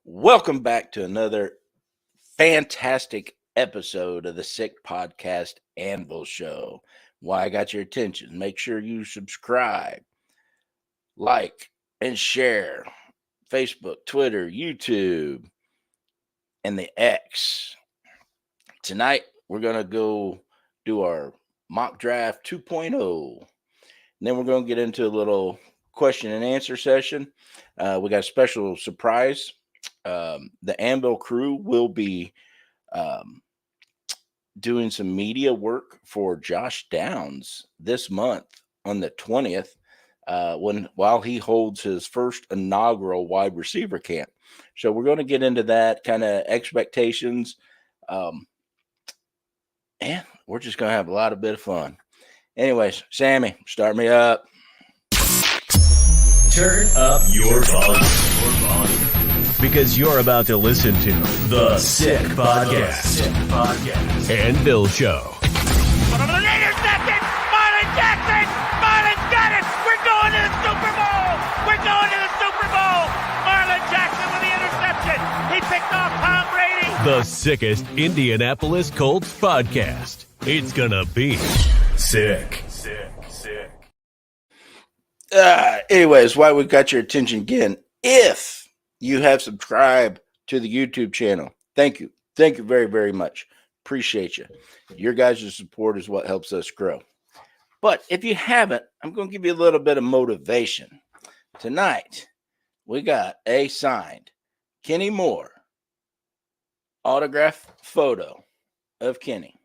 Welcome back to another fantastic episode of the Sick Podcast Anvil Show. Why I got your attention. Make sure you subscribe, like, and share Facebook, Twitter, YouTube, and the X. Tonight, we're going to go do our mock draft 2.0. And then we're going to get into a little question and answer session. We got a special surprise. The Anvil crew will be doing some media work for Josh Downs this month on the 20th while he holds his first inaugural wide receiver camp. So we're going to get into that kind of expectations. And we're just going to have a lot of bit of fun. Anyways, Sammy, start me up. Turn up your volume. Because you're about to listen to the Sick Podcast. Anvil Show. Intercepted! Marlon Jackson! Marlon's got it! We're going to the Super Bowl! We're going to the Super Bowl! Marlon Jackson with the interception! He picked off Tom Brady! The sickest Indianapolis Colts podcast. It's gonna be sick. Anyways, while we've got your attention again, if you have subscribed to the YouTube channel, thank you. Thank you very, very much. Appreciate you. Your guys' support is what helps us grow. But if you haven't, I'm going to give you a little bit of motivation. Tonight, we got a signed Kenny Moore autograph photo of Kenny.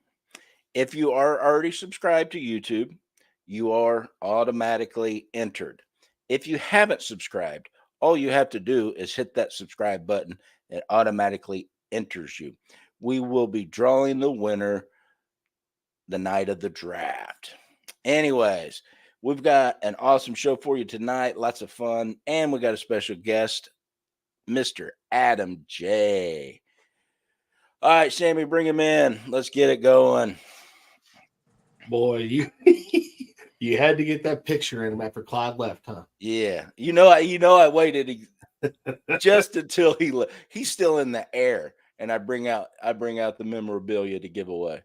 If you are already subscribed to YouTube, you are automatically entered. If you haven't subscribed, all you have to do is hit that subscribe button. It automatically enters you. We will be drawing the winner the night of the draft. Anyways, we've got an awesome show for you tonight. Lots of fun. And we got a special guest, Mr. Adam J. All right, Sammy, bring him in. Let's get it going. Boy, you had to get that picture in him after Clyde left, huh? Yeah. I waited just until he left. He's still in the air, and I bring out the memorabilia to give away.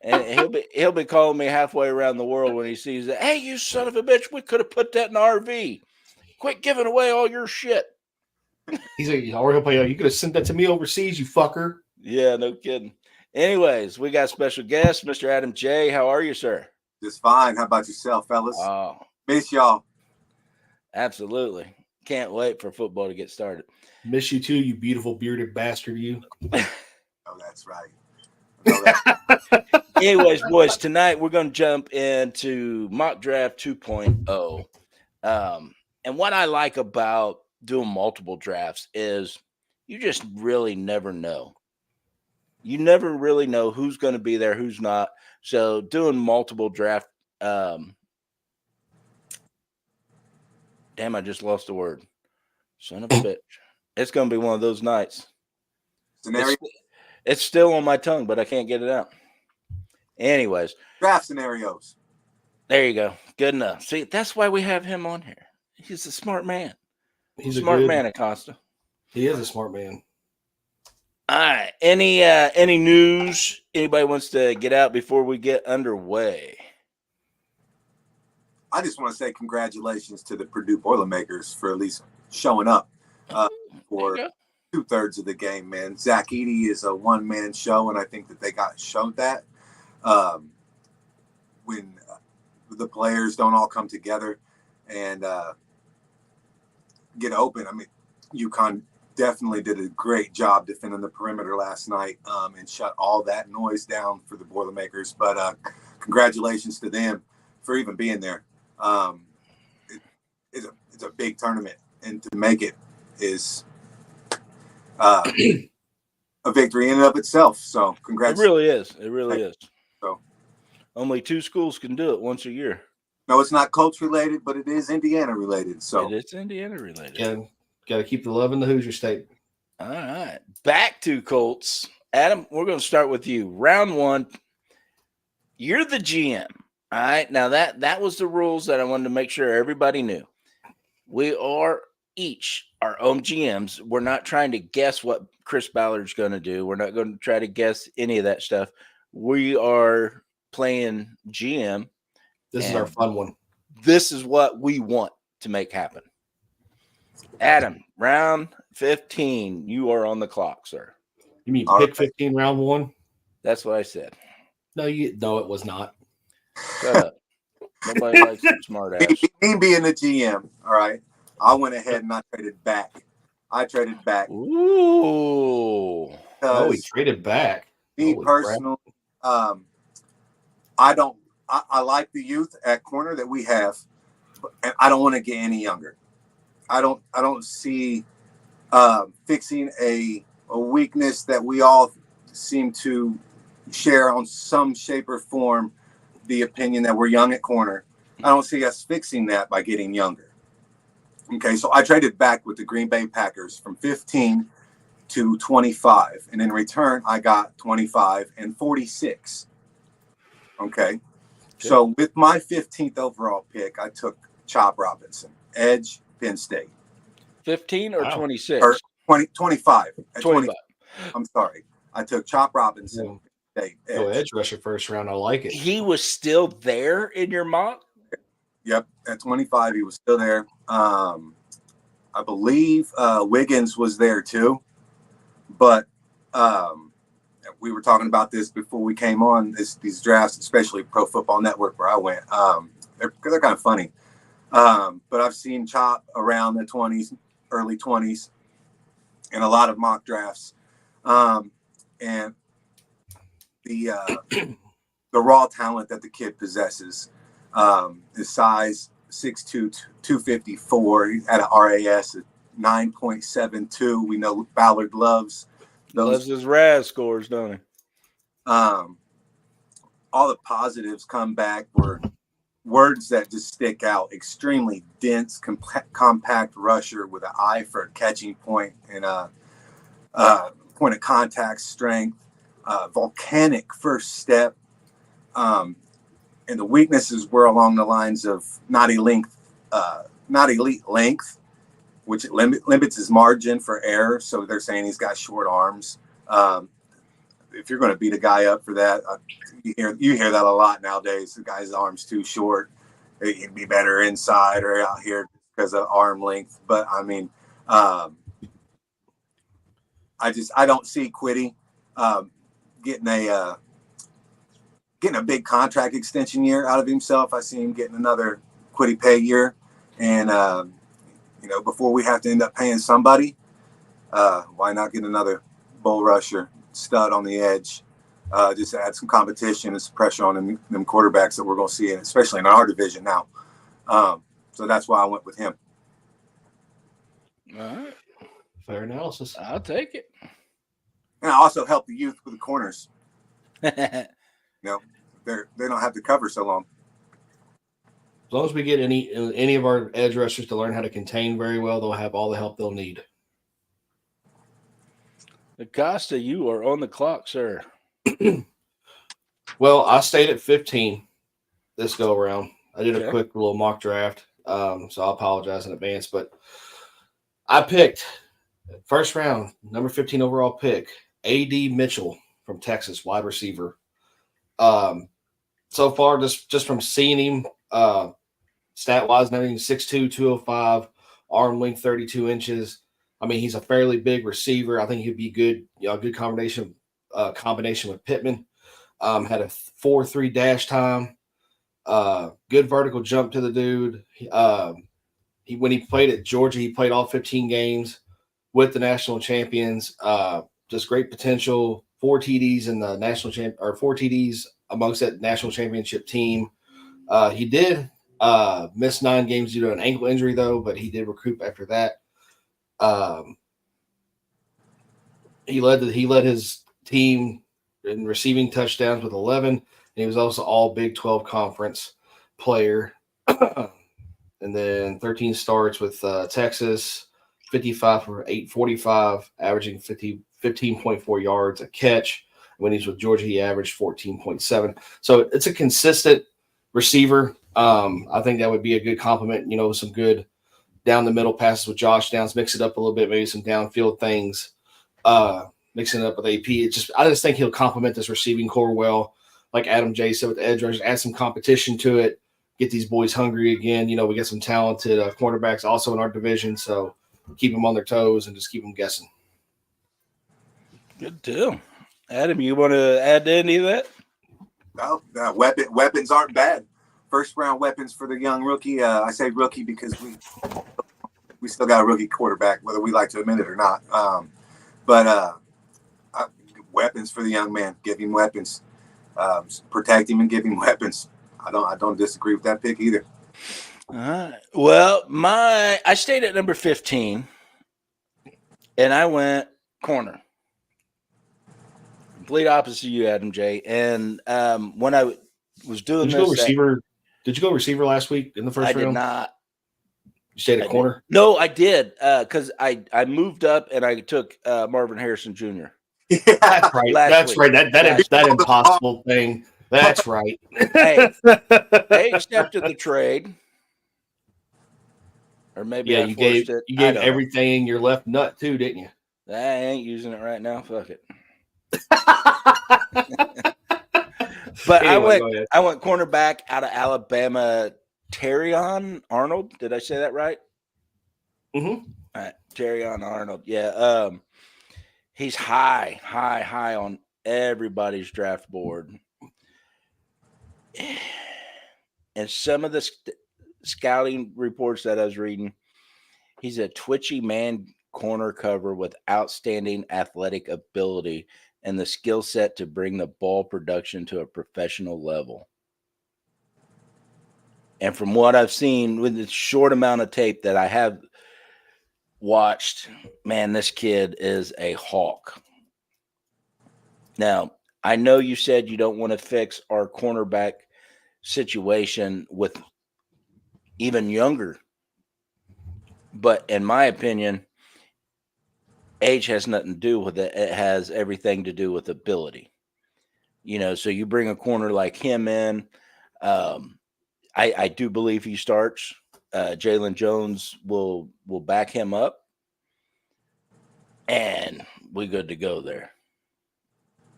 And he'll be calling me halfway around the world when he sees that. Hey, you son of a bitch, we could have put that in the RV. Quit giving away all your shit. He's like, you could have sent that to me overseas, you fucker. Yeah, no kidding. Anyways, we got special guest, Mr. Adam J. How are you, sir? Just fine. How about yourself, fellas? Oh, Miss y'all. absolutely. Can't wait for football to get started. Miss you too, you beautiful bearded bastard, you. Oh, that's right. Anyways, boys, tonight we're going to jump into mock draft 2.0. And what I like about doing multiple drafts is you just really never know. You never really know who's going to be there, who's not. So doing multiple draft, damn, I just lost the word. Son of a bitch. It's going to be one of those nights. Scenario It's still on my tongue, but I can't get it out. Anyways. draft scenarios. There you go. Good enough. See, that's why we have him on here. He's a smart man. He's a smart man, Acosta. He is a smart man. All right. Any news anybody wants to get out before we get underway? I just want to say congratulations to the Purdue Boilermakers for at least showing up for 2/3 of the game, man. Zach Edey is a one-man show, and I think that they got showed that when the players don't all come together and get open. I mean, UConn definitely did a great job defending the perimeter last night and shut all that noise down for the Boilermakers. But congratulations to them for even being there. It's a big tournament, and to make it is a victory in and of itself. So congratulations. It really is. So only 2 schools can do it once a year. No, it's not Colts related, but it is Indiana related. So It's Indiana related. Yeah, got to keep the love in the Hoosier State. All right. Back to Colts. Adam, we're going to start with you. Round 1. You're the GM. All right. Now that was the rules that I wanted to make sure everybody knew. We are each our own GMs. We're not trying to guess what Chris Ballard's going to do. We're not going to try to guess any of that stuff. We are playing GM. This is our fun one. This is what we want to make happen. Adam, round 15. You are on the clock, sir. You mean pick 15, round 1? That's what I said. No, it was not. Shut up. Nobody likes a smart ass. Me being the GM, all right. I went ahead and I traded back. Ooh. Oh, he traded back. Me personally, I like the youth at corner that we have, and I don't want to get any younger. I don't see fixing a weakness that we all seem to share on some shape or form, the opinion that we're young at corner. I don't see us fixing that by getting younger. Okay, so I traded back with the Green Bay Packers from 15 to 25, and in return, I got 25 and 46. Okay, so with my 15th overall pick, I took Chop Robinson, edge, Penn State. 15 or 26? Or 25. At 25. I'm sorry. I took Chop Robinson. Edge rusher first round. I like it. He was still there in your mock? Yep. At 25, he was still there. I believe Wiggins was there too. But we were talking about this before we came on, these drafts, especially Pro Football Network where I went. They're kind of funny. But I've seen Chop around the 20s, early 20s, in a lot of mock drafts. And the raw talent that the kid possesses, his size, 6'2", 254. He had an RAS at 9.72. We know Ballard loves his RAS scores, don't he? All the positives come back were words that just stick out. Extremely dense, compact rusher with an eye for a catching point and a point of contact strength. Volcanic first step, and the weaknesses were along the lines of not elite length, which limits his margin for error. So they're saying he's got short arms. If you're going to beat a guy up for that, you hear that a lot nowadays. The guy's arms too short. He'd be better inside or out here because of arm length. But I mean, I don't see Quiddy getting a big contract extension year out of himself. I see him getting another Quiddy pay year, and before we have to end up paying somebody, why not get another bull rusher stud on the edge? Just to add some competition and some pressure on them quarterbacks that we're going to see, especially in our division now. So that's why I went with him. All right. Fair analysis. I'll take it. And I also help the youth with the corners. All They don't have to cover so long. As long as we get any of our edge rushers to learn how to contain very well, they'll have all the help they'll need. Acosta, you are on the clock, sir. Well, I stayed at 15 this go around. I did a quick little mock draft, so I apologize in advance. But I picked first round, number 15 overall pick, A.D. Mitchell from Texas, wide receiver. So far, just from seeing him, stat-wise and everything, 6'2", 205, arm length 32 inches. I mean, he's a fairly big receiver. I think he'd be good, a good combination with Pittman. Had a 4.3 dash time. Good vertical jump to the dude. When he played at Georgia, he played all 15 games with the national champions. Just great potential. 4 TDs in the national 4 TDs amongst that national championship team. He did miss 9 games due to an ankle injury, though, but he did recoup after that. He led his team in receiving touchdowns with 11, and he was also all Big 12 conference player. And then 13 starts with Texas, 55 for 845, averaging 15.4 yards a catch. When he's with Georgia, he averaged 14.7. So it's a consistent receiver. I think that would be a good compliment, some good down the middle passes with Josh Downs, mix it up a little bit, maybe some downfield things, mixing it up with AP. I just think he'll complement this receiving core well, like Adam J said with the edge rushers, add some competition to it, get these boys hungry again. We got some talented cornerbacks also in our division, so keep them on their toes and just keep them guessing. Good deal. Adam, you want to add to any of that? No, weapons aren't bad. First round weapons for the young rookie. I say rookie because we still got a rookie quarterback, whether we like to admit it or not. But weapons for the young man. Give him weapons. Protect him and give him weapons. I don't disagree with that pick either. Well, I stayed at number 15, and I went corner. Complete opposite of you, Adam J. And when I was doing did you go receiver last week in the first round? I did not. You stayed at corner? No, I did because I moved up and I took Marvin Harrison Jr. Yeah, that's right. That's right. That impossible thing. That's right. Hey, they accepted the trade. Or maybe you gave everything in your left nut too, didn't you? I ain't using it right now. Fuck it. But anyway, I went cornerback out of Alabama, Terrion Arnold. Did I say that right? Mm-hmm. All right, Terrion Arnold. Yeah. He's high on everybody's draft board. And some of the scouting reports that I was reading, he's a twitchy man corner cover with outstanding athletic ability and the skill set to bring the ball production to a professional level. And from what I've seen with the short amount of tape that I have watched, man, this kid is a hawk. Now, I know you said you don't want to fix our cornerback situation with even younger, but in my opinion, age has nothing to do with it. It has everything to do with ability. So you bring a corner like him in. I do believe he starts. Jalen Jones will back him up, and we good to go there.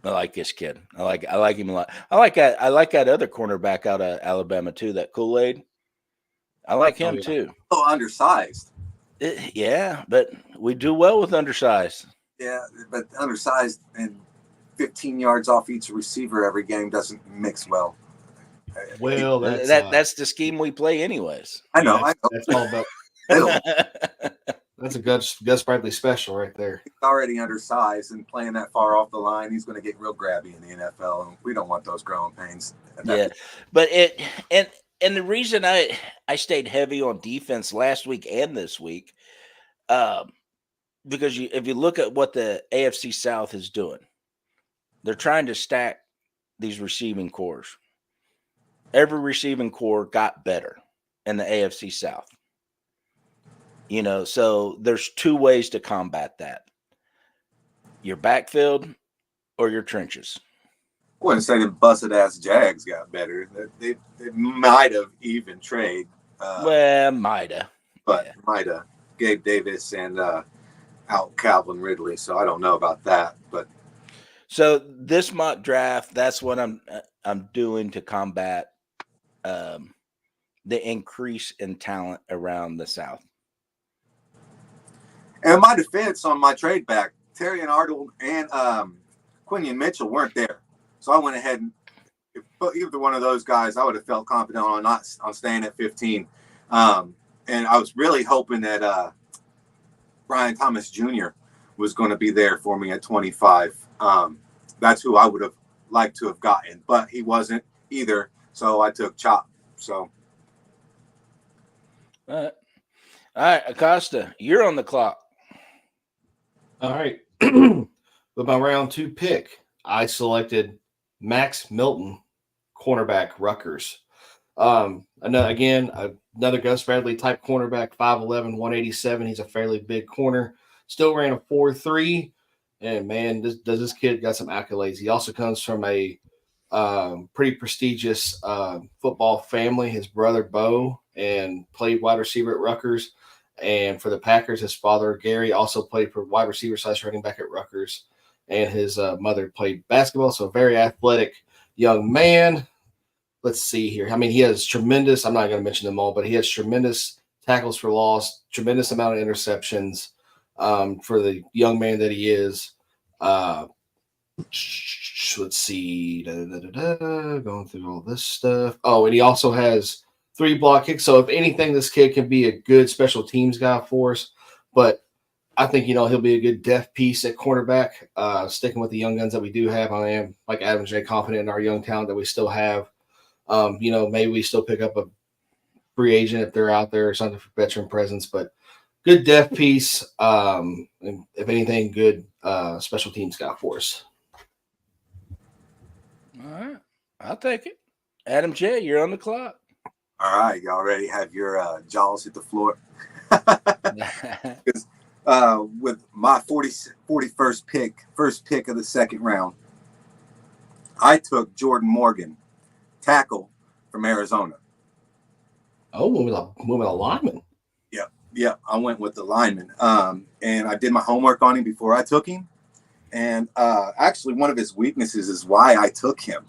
I like this kid. I like him a lot. I like that other cornerback out of Alabama too. That Kool-Aid. I like him too. Oh, undersized. Yeah, but we do well with undersized. Yeah, but undersized and 15 yards off each receiver every game doesn't mix well. Well, that's the scheme we play anyways. I know. That's all about. That's a Gus Bradley special right there. He's already undersized and playing that far off the line. He's going to get real grabby in the NFL, and we don't want those growing pains. Yeah, but and the reason I stayed heavy on defense last week and this week, because if you look at what the AFC South is doing, they're trying to stack these receiving cores. Every receiving core got better in the AFC South. So there's two ways to combat that: your backfield or your trenches. I wouldn't say the busted ass Jags got better. They might have even trade. Might have. But yeah. Might have. Gabe Davis and out Calvin Ridley. So I don't know about that. But so this mock draft, that's what I'm doing to combat the increase in talent around the South. And in my defense on my trade back, Terry and Arnold and Quinion Mitchell weren't there. So I went ahead and if either one of those guys, I would have felt confident on staying at 15. And I was really hoping that Brian Thomas Jr. was going to be there for me at 25. That's who I would have liked to have gotten, but he wasn't either. So I took Chop. So. All right, Acosta, you're on the clock. All right. With my round 2 pick, I selected Max Milton, cornerback, Rutgers. Another Gus Bradley type cornerback, 5'11", 187. He's a fairly big corner. Still ran a 4.3. And, man, this kid got some accolades. He also comes from a pretty prestigious football family. His brother, Bo, and played wide receiver at Rutgers. And for the Packers, his father, Gary, also played for wide receiver / running back at Rutgers. And his mother played basketball. So a very athletic young man. Let's see here. I mean, he has tremendous, I'm not going to mention them all, but he has tremendous tackles for loss, tremendous amount of interceptions for the young man that he is. Let's see. Going through all this stuff. Oh, and he also has 3 block kicks. So if anything, this kid can be a good special teams guy for us. But I think, he'll be a good depth piece at cornerback. Sticking with the young guns that we do have, I am, like Adam J, confident in our young talent that we still have. Maybe we still pick up a free agent if they're out there or something for veteran presence, but good depth piece. And if anything, good special teams guy for us. All right. I'll take it. Adam J, you're on the clock. All right. Y'all ready? Have your jaws hit the floor? With my 41st pick, first pick of the second round, I took Jordan Morgan, tackle from Arizona. Oh, moving a lineman. Yeah, I went with the lineman. And I did my homework on him before I took him. And actually, one of his weaknesses is why I took him.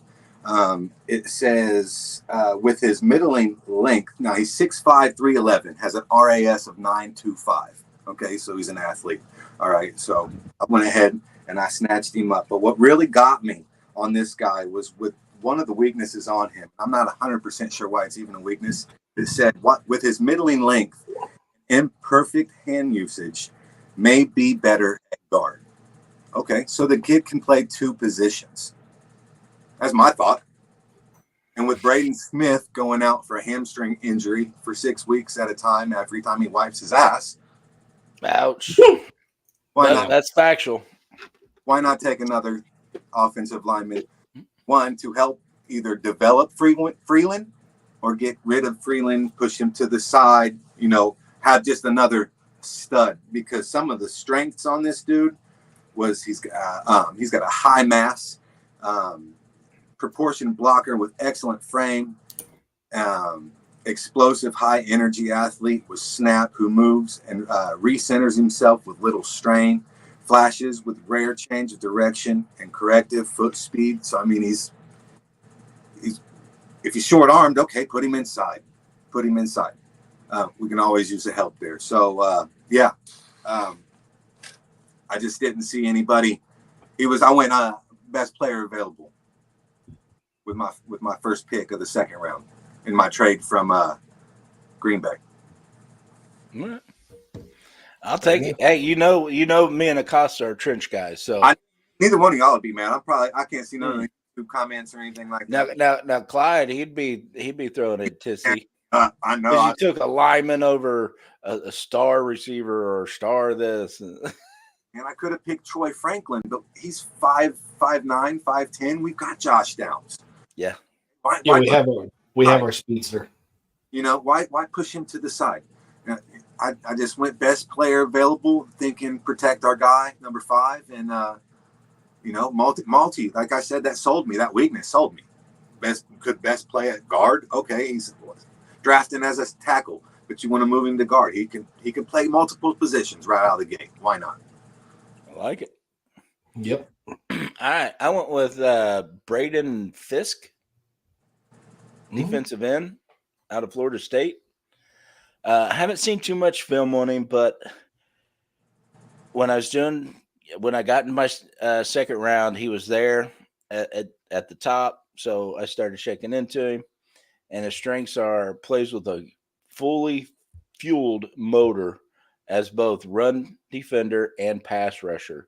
It says with his middling length, now he's 6'5", 311, has an RAS of 925. Okay, so he's an athlete. All right, so I went ahead and I snatched him up. But what really got me on this guy was with one of the weaknesses on him. I'm not 100% sure why it's even a weakness. It said, what with his middling length, imperfect hand usage may be better at guard. Okay, so the kid can play 2 positions. That's my thought. And with Braden Smith going out for a hamstring injury for 6 weeks at a time every time he wipes his ass. Ouch. Why not? That's factual. Why not take another offensive lineman? One, to help either develop Freeland or get rid of Freeland, push him to the side, have just another stud. Because some of the strengths on this dude was he's got a high mass, proportion blocker with excellent frame, explosive high energy athlete with snap who moves and recenters himself with little strain, flashes with rare change of direction and corrective foot speed. So I mean he's if he's short armed, okay, put him inside. We can always use the help there. So I just didn't see anybody. I went best player available with my first pick of the second round in my trade from Green Bay. All right. I'll take it. Hey, me and Acosta are trench guys, so Neither one of y'all would be, man. I can't see none of the comments or anything like that. Now Clyde, he'd be throwing a tissy. I know. You took a lineman over a star receiver or star this. And I could have picked Troy Franklin, but he's 5'9", 5'10". We've got Josh Downs. Yeah. We have our speedster. Why push him to the side? I just went best player available, thinking protect our guy, number 5, and Malty. Like I said, that sold me. That weakness sold me. Best play at guard. Okay, he's drafting as a tackle, but you want to move him to guard. He can play multiple positions right out of the gate. Why not? I like it. Yep. All right, I went with Braden Fisk, defensive end out of Florida State. I haven't seen too much film on him, but when I got in my second round, he was there at the top. So I started checking into him, and his strengths are plays with a fully fueled motor as both run defender and pass rusher.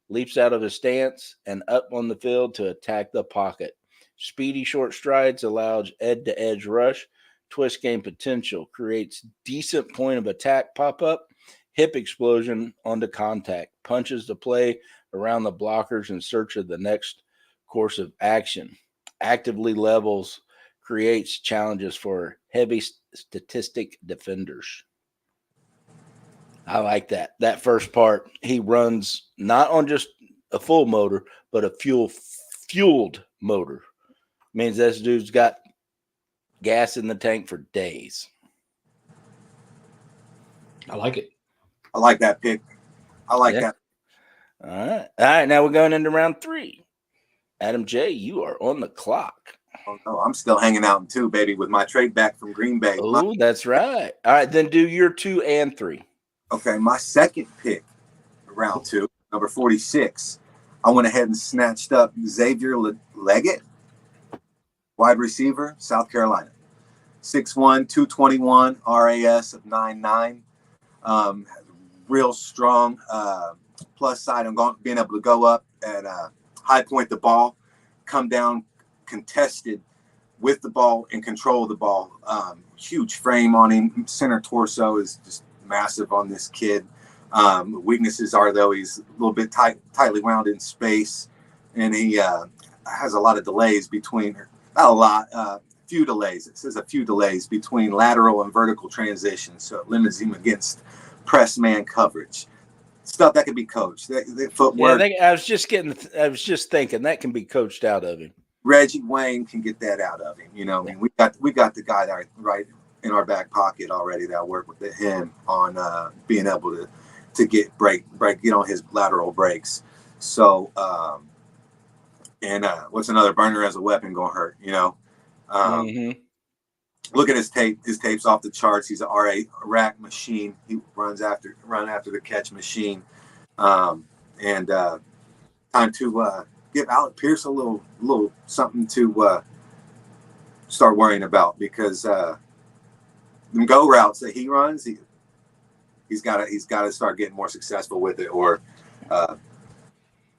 Leaps out of his stance and up on the field to attack the pocket. Speedy short strides allows edge-to-edge rush. Twist game potential. Creates decent point of attack pop-up. Hip explosion onto contact. Punches the play around the blockers in search of the next course of action. Actively levels. Creates challenges for heavy statistic defenders. I like that. That first part, he runs not on just a full motor, but a fueled motor. Means this dude's got gas in the tank for days. I like it. I like that pick. I like that. All right. Now we're going into round 3. Adam J., you are on the clock. Oh, no, I'm still hanging out in 2, baby, with my trade back from Green Bay. Oh, that's right. All right, then do your 2 and 3. Okay, my second pick, round 2, number 46. I went ahead and snatched up Xavier Leggett, wide receiver, South Carolina. 6'1", 221, RAS of 9.9. Real strong plus side on being able to go up and high point the ball, come down contested with the ball and control the ball. Huge frame on him. Center torso is just massive on this kid. Weaknesses are, though, he's a little bit tightly wound in space, and he has a lot of delays between, not a lot, few delays. It says a few delays between lateral and vertical transitions, so it limits him against press man coverage. Stuff that can be coached. The footwork. Yeah, I was just thinking that can be coached out of him. Reggie Wayne can get that out of him. You know, I mean, we got the guy that right in our back pocket already that worked with him on being able to get on his lateral breaks. So, what's another burner as a weapon gonna hurt? You know. Look at his tape. His tape's off the charts. He's a rack machine. He run after the catch machine. Time to give Alec Pierce a little something to start worrying about, because them go routes that he runs, he's got to start getting more successful with it, or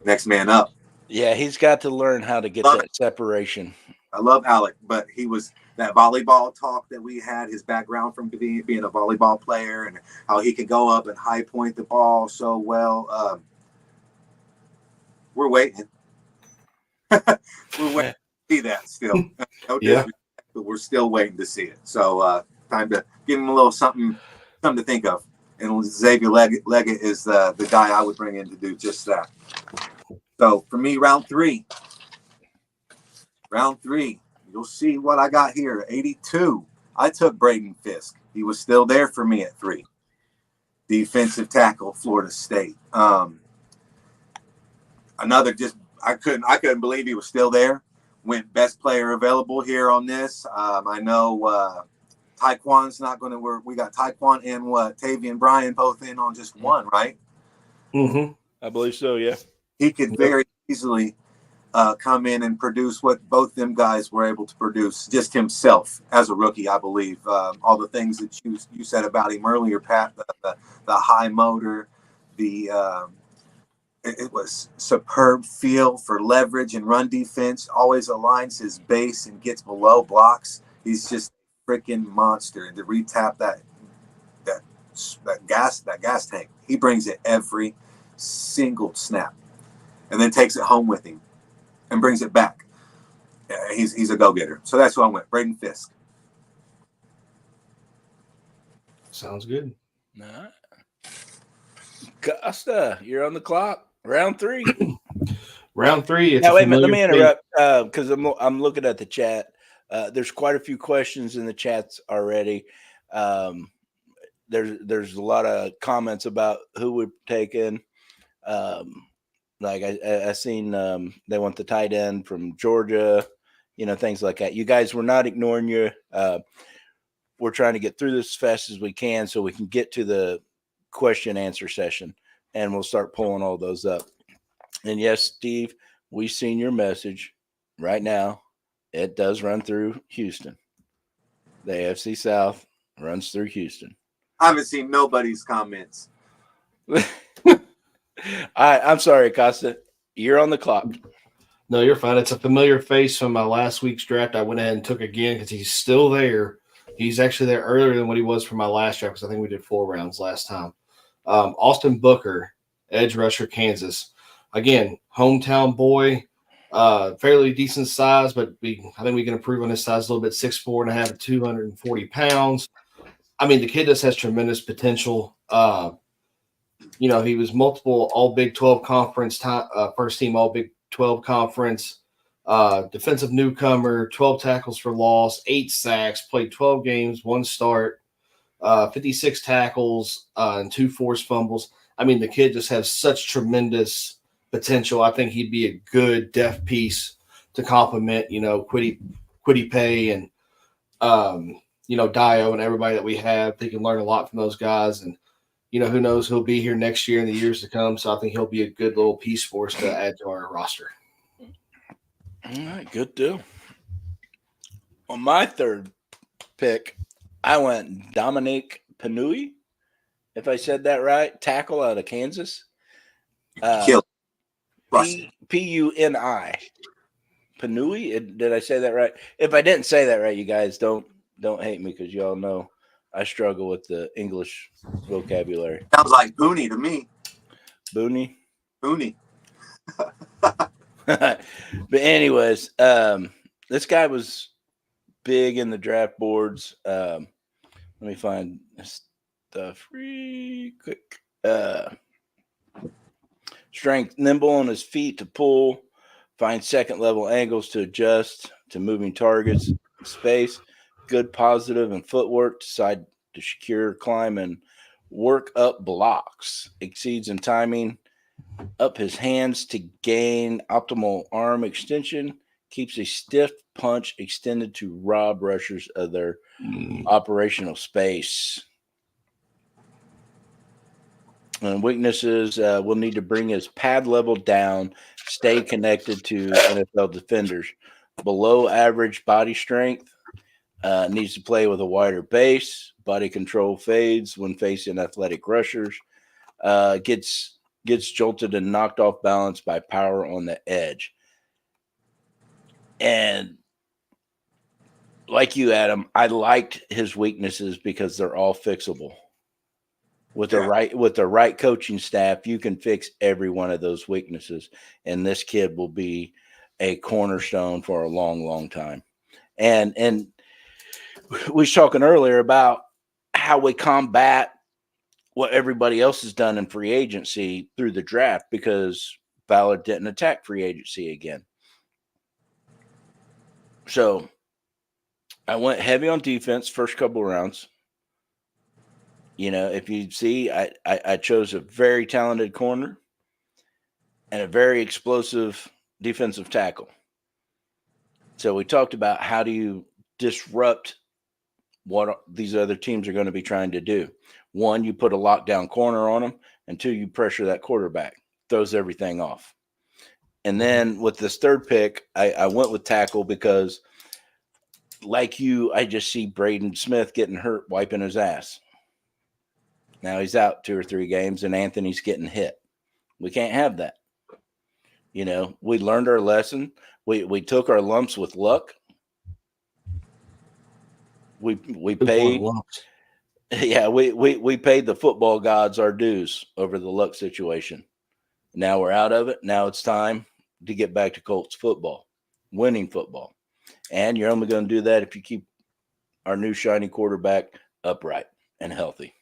next man up. Yeah, he's got to learn how to get that separation. I love Alec, but he was that volleyball talk that we had, his background from being a volleyball player and how he could go up and high point the ball so well. We're waiting. We're waiting to see that still. No disrespect, but we're still waiting to see it. So time to give him a little something to think of. And Xavier Leggett is the guy I would bring in to do just that. So for me, round three, you'll see what I got here. 82. I took Braden Fisk. He was still there for me at 3. Defensive tackle, Florida State. I couldn't believe he was still there. Went best player available here on this. I know Tyquan's not going to work. We got Tyquan and Tavian Bryan both in on just one, right? Mm-hmm. I believe so, yeah. He could very easily come in and produce what both them guys were able to produce just himself as a rookie, I believe. All the things that you said about him earlier, Pat, the high motor, it was superb feel for leverage and run defense, always aligns his base and gets below blocks. He's just a freaking monster. And to retap that gas tank, he brings it every single snap and then takes it home with him and brings it back. He's a go-getter. So that's who I went, Braden Fisk. Sounds good. All right. Costa, you're on the clock. Round 3. Round 3. Now, wait a minute. Let me interrupt because I'm looking at the chat. There's quite a few questions in the chats already. There's a lot of comments about who we've taken. Like I seen they want the tight end from Georgia, things like that. You guys, we're not ignoring you. We're trying to get through this as fast as we can so we can get to the question answer session, and we'll start pulling all those up. And yes, Steve, we've seen your message right now. It does run through Houston. The AFC South runs through Houston. I haven't seen nobody's comments. I'm sorry, Acosta. You're on the clock. No, you're fine. It's a familiar face from my last week's draft. I went ahead and took again because he's still there. He's actually there earlier than what he was for my last draft because I think we did 4 rounds last time. Austin Booker, edge rusher, Kansas. Again, hometown boy, fairly decent size, but I think we can improve on his size a little bit. 6'4.5", 240 pounds. I mean, the kid just has tremendous potential. He was multiple All Big 12 conference, first team All Big 12 conference, defensive newcomer, 12 tackles for loss, 8 sacks, played 12 games, 1 start. 56 tackles, and 2 forced fumbles. I mean, the kid just has such tremendous potential. I think he'd be a good depth piece to complement, Quiddy Pay and, Dio and everybody that we have. They can learn a lot from those guys. And, who knows, he'll be here next year and the years to come. So I think he'll be a good little piece for us to add to our roster. All right, good deal. On my third pick, I went Dominique Panui, if I said that right, tackle out of Kansas. Kill. Puni. Panui? Did I say that right? If I didn't say that right, you guys don't hate me because you all know I struggle with the English vocabulary. Sounds like Booney to me. Booney? Booney. But anyways, this guy was big in the draft boards. Let me find stuff real quick. Strength, nimble on his feet to pull, find second level angles to adjust to moving targets, space, good positive and footwork, decide to secure, climb, and work up blocks, exceeds in timing, up his hands to gain optimal arm extension, keeps a stiff punch extended to rob rushers of their operational space. And weaknesses, will need to bring his pad level down, stay connected to NFL defenders. Below average body strength, needs to play with a wider base. Body control fades when facing athletic rushers. Gets jolted and knocked off balance by power on the edge. And like you, Adam, I liked his weaknesses because they're all fixable. With the right coaching staff, you can fix every one of those weaknesses, and this kid will be a cornerstone for a long, long time. And we was talking earlier about how we combat what everybody else has done in free agency through the draft because Ballard didn't attack free agency again. So I went heavy on defense first couple of rounds. If you see, I chose a very talented corner and a very explosive defensive tackle. So we talked about how do you disrupt what these other teams are going to be trying to do. One, you put a lockdown corner on them, and two, you pressure that quarterback, throws everything off. And then with this third pick, I went with tackle because, like you, I just see Braden Smith getting hurt, wiping his ass. Now he's out 2 or 3 games, and Anthony's getting hit. We can't have that. We learned our lesson. We took our lumps with luck. We paid. Yeah, we paid the football gods our dues over the luck situation. Now we're out of it. Now it's time to get back to Colts football, winning football. And you're only going to do that if you keep our new shiny quarterback upright and healthy.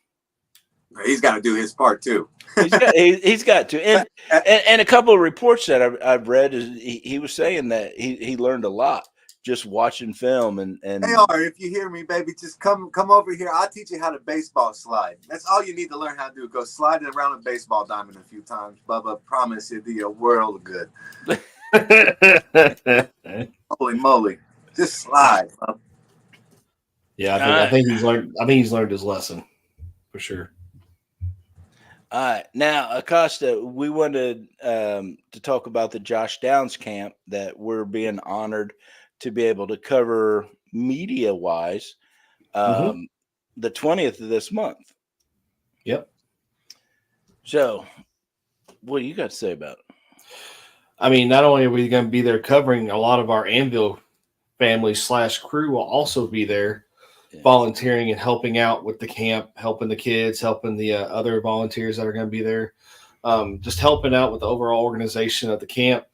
He's got to do his part too. He's got to. And a couple of reports that I've read is he was saying that he learned a lot just watching film and Hey, if you hear me, baby, just come over here. I'll teach you how to baseball slide. That's all you need to learn how to do. Go slide it around a baseball diamond a few times. Bubba, promise it'll be a world of good. Holy moly. Just slide, bub. Yeah, I think he's learned. I think he's learned his lesson for sure. All right. Now, Acosta, we wanted to talk about the Josh Downs camp that we're being honored to be able to cover media-wise the 20th of this month. Yep. So, what do you got to say about it? I mean, not only are we going to be there covering, a lot of our Anvil family / crew will also be there volunteering and helping out with the camp, helping the kids, helping the other volunteers that are going to be there, just helping out with the overall organization of the camp.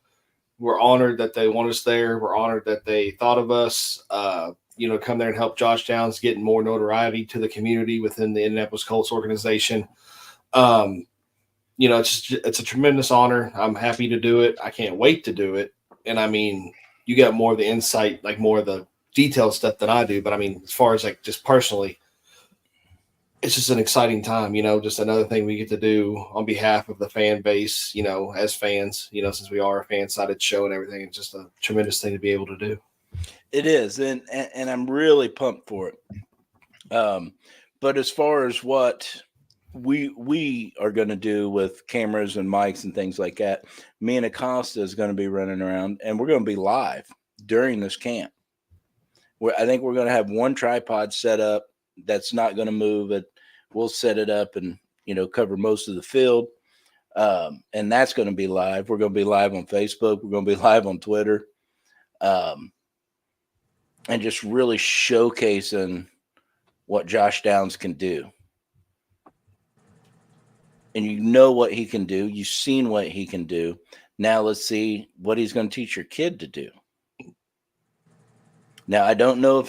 We're honored that they want us there. We're honored that they thought of us, come there and help Josh Downs getting more notoriety to the community within the Indianapolis Colts organization. It's a tremendous honor. I'm happy to do it. I can't wait to do it. And I mean, you got more of the insight, like more of the detailed stuff than I do. But I mean, as far as like just personally, it's just an exciting time, just another thing we get to do on behalf of the fan base, as fans, since we are a fan-sided show and everything. It's just a tremendous thing to be able to do. It is, and I'm really pumped for it. But as far as what we are going to do with cameras and mics and things like that, me and Acosta is going to be running around, and we're going to be live during this camp. I think we're going to have one tripod set up that's not going to move it. We'll set it up and cover most of the field, and that's going to be live. We're going to be live on Facebook. We're going to be live on Twitter, and just really showcasing what Josh Downs can do. And you know what he can do. You've seen what he can do. Now let's see what he's going to teach your kid to do. Now, I don't know if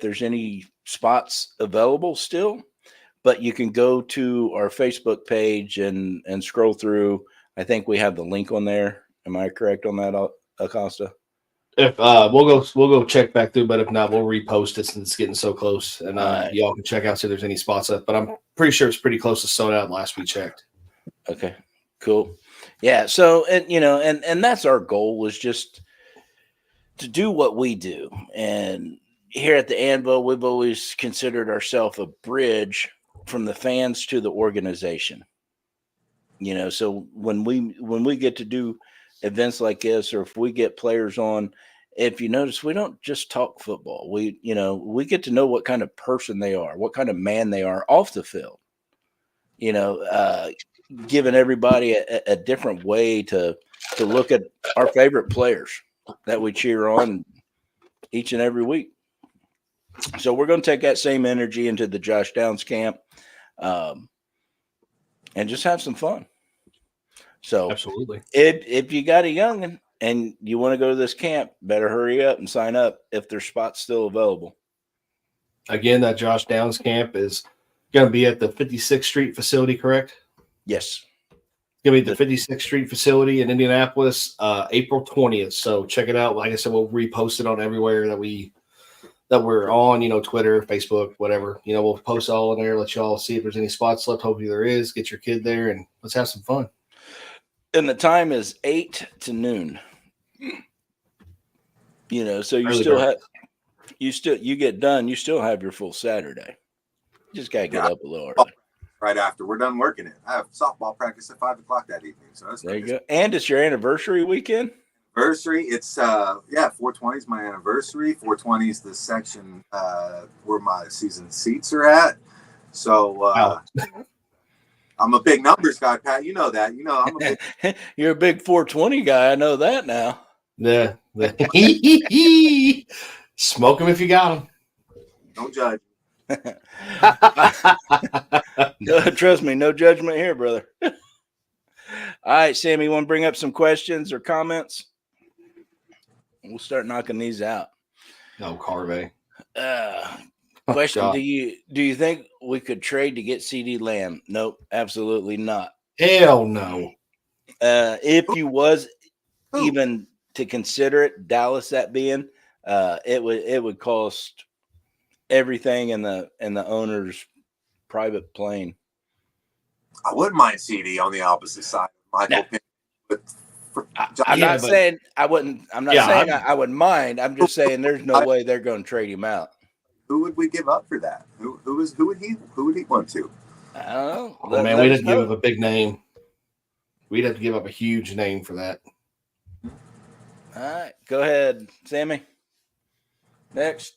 there's any spots available still, but you can go to our Facebook page and scroll through. I think we have the link on there. Am I correct on that, Acosta? If we'll go check back through, but if not, we'll repost it since it's getting so close, and y'all can check out see if there's any spots up. But I'm pretty sure it's pretty close to sold out last we checked. Okay, cool. Yeah. So and that's our goal, was just to do what we do. And here at the Anvil, we've always considered ourselves a bridge from the fans to the organization. So when we get to do events like this, or if we get players on, if you notice, we don't just talk football. We get to know what kind of person they are, what kind of man they are off the field. Giving everybody a different way to look at our favorite players that we cheer on each and every week. So we're going to take that same energy into the Josh Downs camp, and just have some fun. So absolutely, if you got a youngin' and you want to go to this camp, better hurry up and sign up if there's spots still available. Again, that Josh Downs camp is going to be at the 56th Street facility, correct? Yes. Going to be at the 56th Street facility in Indianapolis, April 20th. So check it out. Like I said, we'll repost it on everywhere that we're on, Twitter, Facebook, whatever. We'll post all in there, let y'all see if there's any spots left. Hopefully there is. Get your kid there and let's have some fun. And the time is 8 to noon. So you you get done, you still have your full Saturday. You just got to get up a little early. Right after we're done working it. I have softball practice at 5 o'clock that evening. So that's there you go. And it's your anniversary weekend? Anniversary. It's 420 is my anniversary. 420 is the section where my season seats are at. So wow. I'm a big numbers guy, Pat. You know that. I'm a big You're a big 420 guy. I know that now. Yeah. Smoke them if you got them. Don't judge. No, trust me, no judgment here, brother. All right, Sammy, you want to bring up some questions or comments? We'll start knocking these out. No, Carvey. Question: God. Do you think we could trade to get CD Lamb? Nope, absolutely not. Hell no. If you was even to consider it, Dallas that being, it would cost everything in the owner's private plane. I wouldn't mind CD on the opposite side. Michael Penn, but I'm not saying I wouldn't. I'm not saying I wouldn't mind. I'm just saying there's no way they're going to trade him out. Who would we give up for that? Who would he want to? I don't know. Oh, man, we'd have to give up a big name. We'd have to give up a huge name for that. All right, go ahead, Sammy. Next.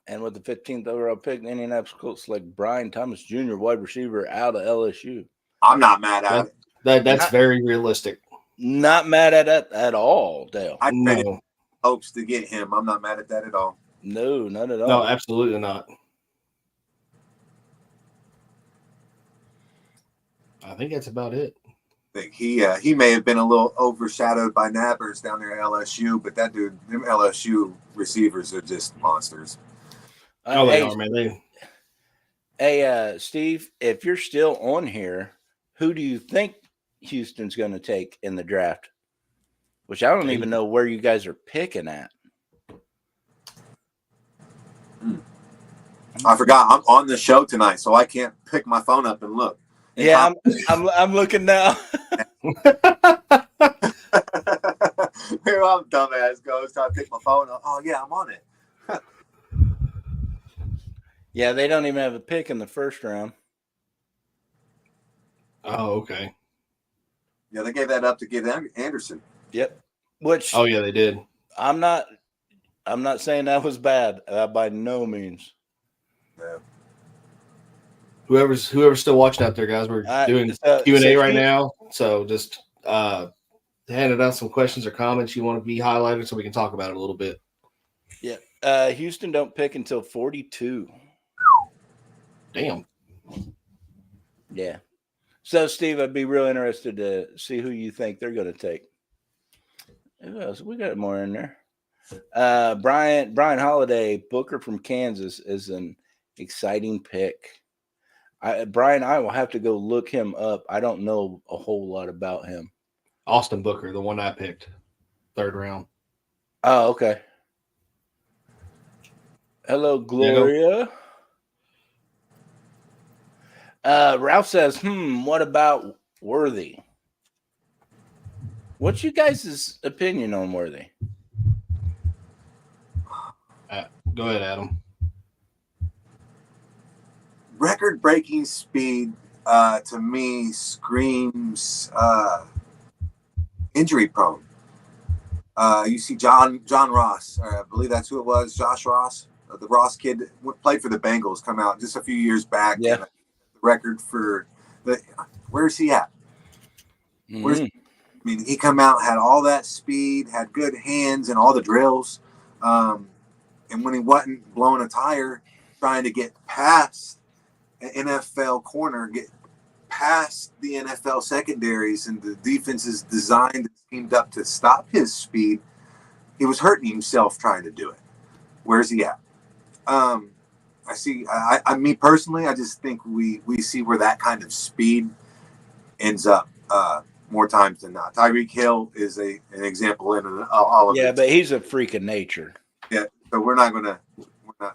And with the 15th overall pick, the Indianapolis Colts select Brian Thomas Jr., wide receiver out of LSU. I'm not mad at it. That's very realistic. Not mad at it at all, Dale. I traded hopes to get him. I'm not mad at that at all. No, not at all. No, absolutely not. I think that's about it. I think he may have been a little overshadowed by Nappers down there at LSU, but that dude, them LSU receivers are just monsters. They are, man. Hey, Steve, if you're still on here, who do you think Houston's going to take in the draft? Which I don't even know where you guys are picking at. I forgot I'm on the show tonight, so I can't pick my phone up and look. Yeah, I'm looking now. Here I'm dumbass goes trying to pick my phone up. Oh yeah, I'm on it. Yeah, they don't even have a pick in the first round. Oh, okay. Yeah, they gave that up to get Anderson. Yep. Which Oh yeah, they did. I'm not saying that was bad by no means. Yeah. Whoever's still watching out there, guys, we're doing Q&A right now. So just handing out some questions or comments you want to be highlighted so we can talk about it a little bit. Yeah. Houston don't pick until 42. Damn. Yeah. So, Steve, I'd be real interested to see who you think they're going to take. Who else? We got more in there. Brian Holiday, Booker from Kansas, is an exciting pick. Brian, I will have to go look him up. I don't know a whole lot about him. Austin Booker, the one I picked, 3rd round. Oh, okay. Hello, Gloria. Ralph says, what about Worthy? What's you guys' opinion on Worthy? Go ahead, Adam. Record-breaking speed to me screams injury-prone. You see John Ross, I believe that's who it was, Josh Ross, the Ross kid that played for the Bengals, come out just a few years back. Yeah. The record for where's he at? Mm-hmm. I mean, he come out, had all that speed, had good hands and all the drills. And when he wasn't blowing a tire, trying to get past an NFL corner, get past the NFL secondaries and the defense is designed and schemed up to stop his speed, he was hurting himself trying to do it. Where's he at? Me personally, I just think we see where that kind of speed ends up more times than not. Tyreek Hill is an example in all of it. Yeah, but he's a freak of nature. Yeah, but we're not.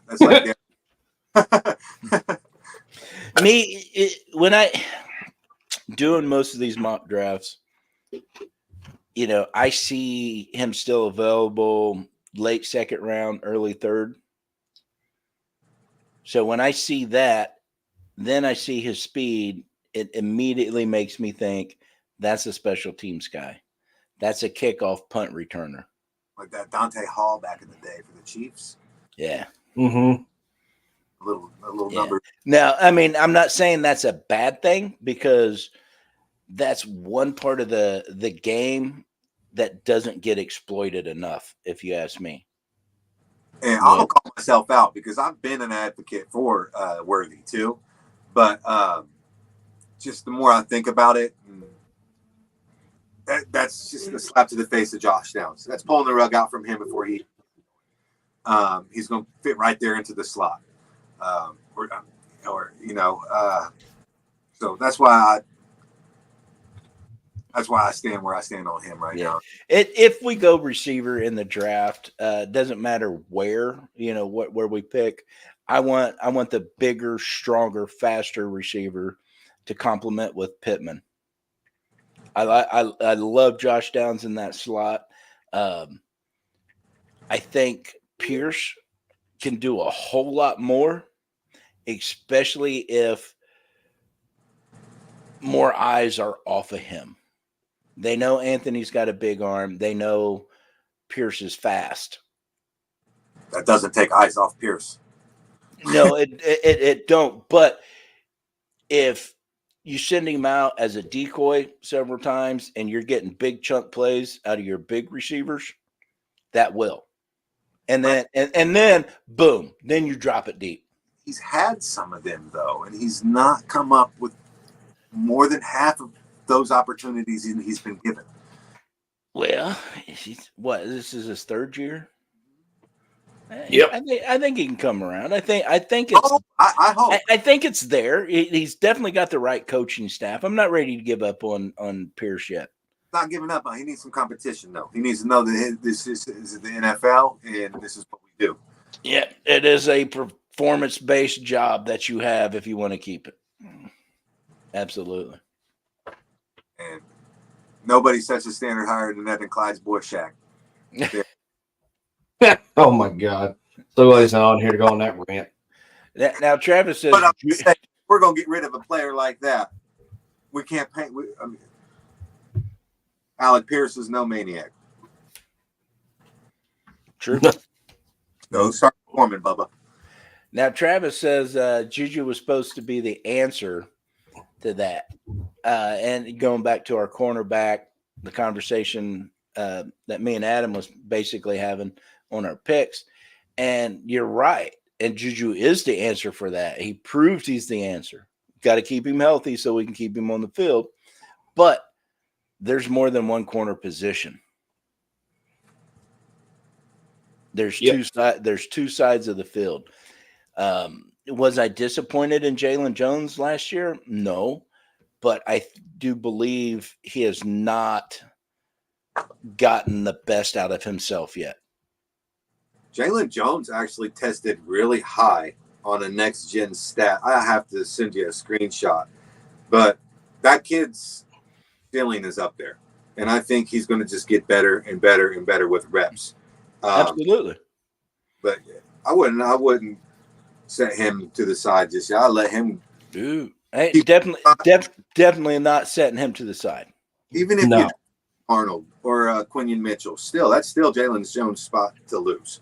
That's like when I doing most of these mock drafts, I see him still available late 2nd round, early 3rd. So when I see that, then I see his speed, it immediately makes me think that's a special teams guy. That's a kickoff punt returner. Like that Dante Hall back in the day for the Chiefs. Yeah. Mm-hmm. A little number. Now, I mean, I'm not saying that's a bad thing because that's one part of the game that doesn't get exploited enough, if you ask me. And I'll call myself out because I've been an advocate for Worthy too. But just the more I think about it, that's just a slap to the face of Josh Downs. That's pulling the rug out from him before he's going to fit right there into the slot. So that's why I stand where I stand on him right now. If we go receiver in the draft, doesn't matter where, where we pick. I want the bigger, stronger, faster receiver to complement with Pittman. I love Josh Downs in that slot. I think Pierce can do a whole lot more, especially if more eyes are off of him. They know Anthony's got a big arm. They know Pierce is fast. That doesn't take eyes off Pierce. No, it don't. But if you send him out as a decoy several times and you're getting big chunk plays out of your big receivers, that will. And then boom, then you drop it deep. He's had some of them though, and he's not come up with more than half of those opportunities he's been given. Well, this is his 3rd year. Yep. I think he can come around. I think it's. I hope. I think it's there. He's definitely got the right coaching staff. I'm not ready to give up on Pierce yet. Not giving up on. He needs some competition though. He needs to know that this is the NFL and this is what we do. Yeah, it is a performance-based job that you have if you want to keep it. Absolutely. And nobody sets a standard higher than that than Clyde's boy Shaq. Oh my God! So glad he's not on here to go on that rant. Now Travis says, But I'm just saying, we're gonna get rid of a player like that. We can't paint. Alec Pierce is no maniac. true. No, start performing, Bubba. Now Travis says Juju was supposed to be the answer to that. And going back to our cornerback, the conversation that me and Adam was basically having on our picks. And you're right. And Juju is the answer for that. He proved he's the answer. Got to keep him healthy so we can keep him on the field. But there's more than one corner position. There's two sides of the field. Was I disappointed in Jalen Jones last year? No. But I do believe he has not gotten the best out of himself yet. Jalen Jones actually tested really high on a next-gen stat. I have to send you a screenshot. But that kid's ceiling is up there. And I think he's going to just get better and better and better with reps. Absolutely. But I wouldn't set him to the side just yet. I'll let him. Dude, definitely not setting him to the side. Even if you Arnold or Quinion Mitchell, that's still Jalen Jones' spot to lose.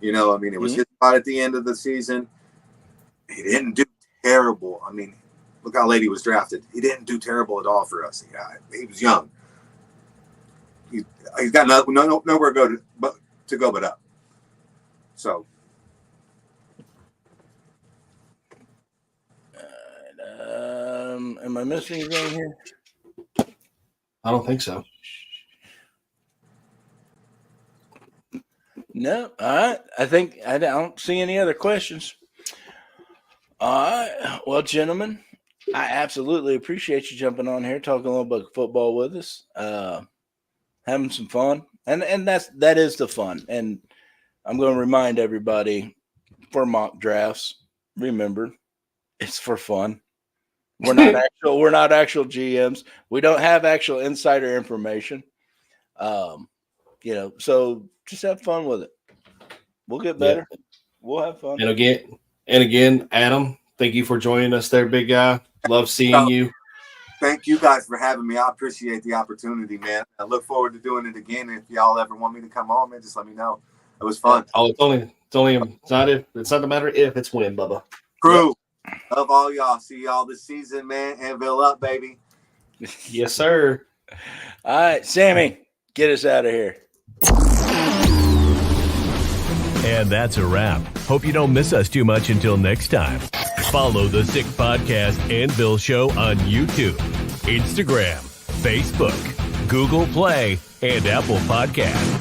You know, I mean, it was his spot at the end of the season. He didn't do terrible. I mean, look how late he was drafted. He didn't do terrible at all for us. He was young. He's got nowhere to go but up. So. Am I missing anything here? I don't think so. No. All right. I don't see any other questions. All right. Well, gentlemen, I absolutely appreciate you jumping on here, talking a little bit of football with us, having some fun. And that is the fun. And I'm going to remind everybody for mock drafts, remember, it's for fun. We're not actual GMs. We don't have actual insider information. So just have fun with it. We'll get better. Yeah. We'll have fun. And again, Adam, thank you for joining us there, big guy. Love seeing you. Thank you guys for having me. I appreciate the opportunity, man. I look forward to doing it again. If y'all ever want me to come on, man, just let me know. It was fun. Oh, it's not a matter of if, it's when, Bubba. True. Love all y'all. See y'all this season, man. Anvil up, baby. Yes, sir. All right, Sammy, get us out of here. And that's a wrap. Hope you don't miss us too much until next time. Follow the Sick Podcast and Bill Show on YouTube, Instagram, Facebook, Google Play, and Apple Podcasts.